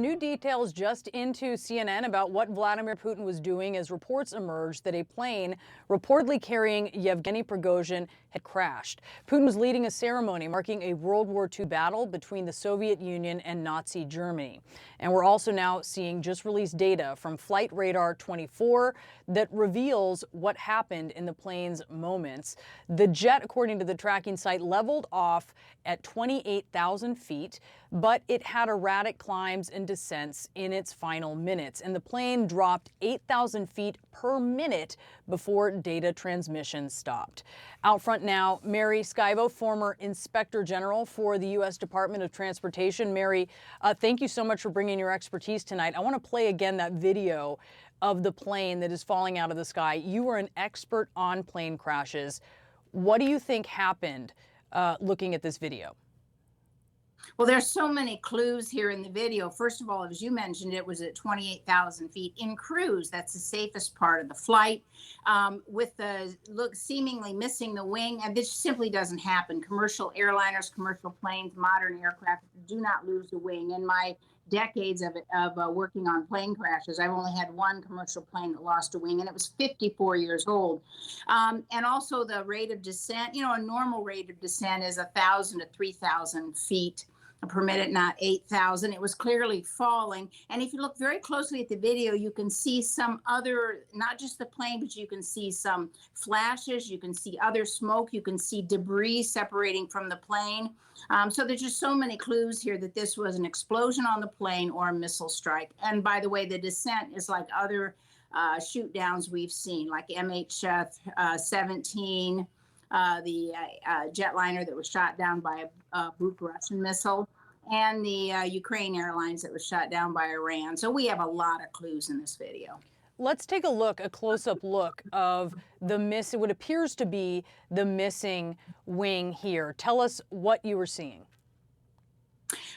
New details just into CNN about what Vladimir Putin was doing as reports emerged that a plane reportedly carrying Yevgeny Prigozhin had crashed. Putin was leading a ceremony marking a World War II battle between the Soviet Union and Nazi Germany. And we're also now seeing just released data from Flight Radar 24 that reveals what happened in the plane's moments. The jet, according to the tracking site, leveled off at 28,000 feet, but it had erratic climbs and descents in its final minutes, and the plane dropped 8,000 feet per minute before data transmission stopped. Out front now, Mary Schiavo, former Inspector General for the U.S. Department of Transportation. Mary, thank you so much for bringing your expertise tonight. I want to play again that video of the plane that is falling out of the sky. You are an expert on plane crashes. What do you think happened looking at this video? Well, there's so many clues here in the video. First of all, as you mentioned, it was at 28,000 feet in cruise. That's the safest part of the flight. With the look seemingly missing the wing, and this simply doesn't happen. Commercial airliners, commercial planes, modern aircraft do not lose a wing. In my decades of working on plane crashes, I've only had one commercial plane that lost a wing, and it was 54 years old. And also the rate of descent, a normal rate of descent is 1,000 to 3,000 feet per minute, not 8,000. It was clearly falling. And if you look very closely at the video, you can see some other, not just the plane, but you can see some flashes, you can see other smoke, you can see debris separating from the plane. So there's just so many clues here that this was an explosion on the plane or a missile strike. And by the way, the descent is like other shoot downs we've seen, like MH17, the jetliner that was shot down by a Buk Russian missile, and the Ukraine Airlines that was shot down by Iran. So we have a lot of clues in this video. Let's take a close-up look of what appears to be the missing wing here. Tell us what you were seeing.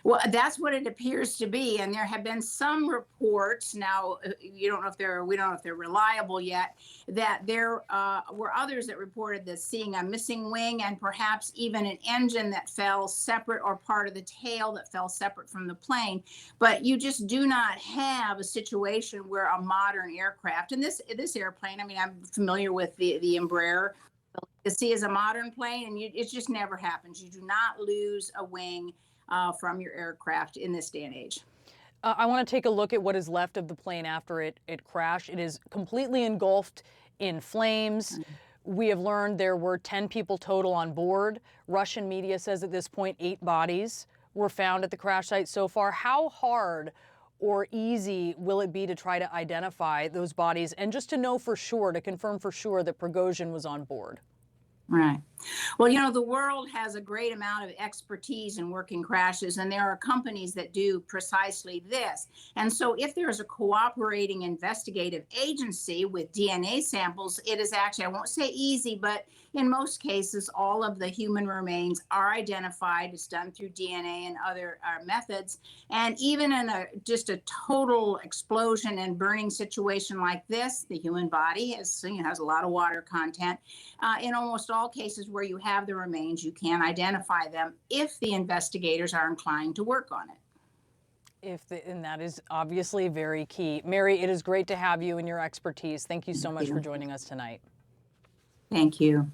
Well, that's what it appears to be, and there have been some reports. Now, we don't know if they're reliable yet. That there were others that reported that seeing a missing wing and perhaps even an engine that fell separate, or part of the tail that fell separate from the plane. But you just do not have a situation where a modern aircraft, and this airplane, I mean, I'm familiar with the Embraer. The C is a modern plane, and it just never happens. You do not lose a wing from your aircraft in this day and age. I want to take a look at what is left of the plane after it crashed. It is completely engulfed in flames. We have learned there were 10 people total on board. Russian media says at this point 8 bodies were found at the crash site so far. How hard or easy will it be to try to identify those bodies and just to know for sure, to confirm for sure that Prigozhin was on board? Right. Well, the world has a great amount of expertise in working crashes, and there are companies that do precisely this. And so if there is a cooperating investigative agency with DNA samples, it is actually, I won't say easy, but in most cases, all of the human remains are identified. It's done through DNA and other methods. And even in just a total explosion and burning situation like this, the human body has a lot of water content. In almost all cases where you have the remains, you can identify them if the investigators are inclined to work on it. And that is obviously very key. Mary, it is great to have you and your expertise. Thank you so much for joining us tonight. Thank you.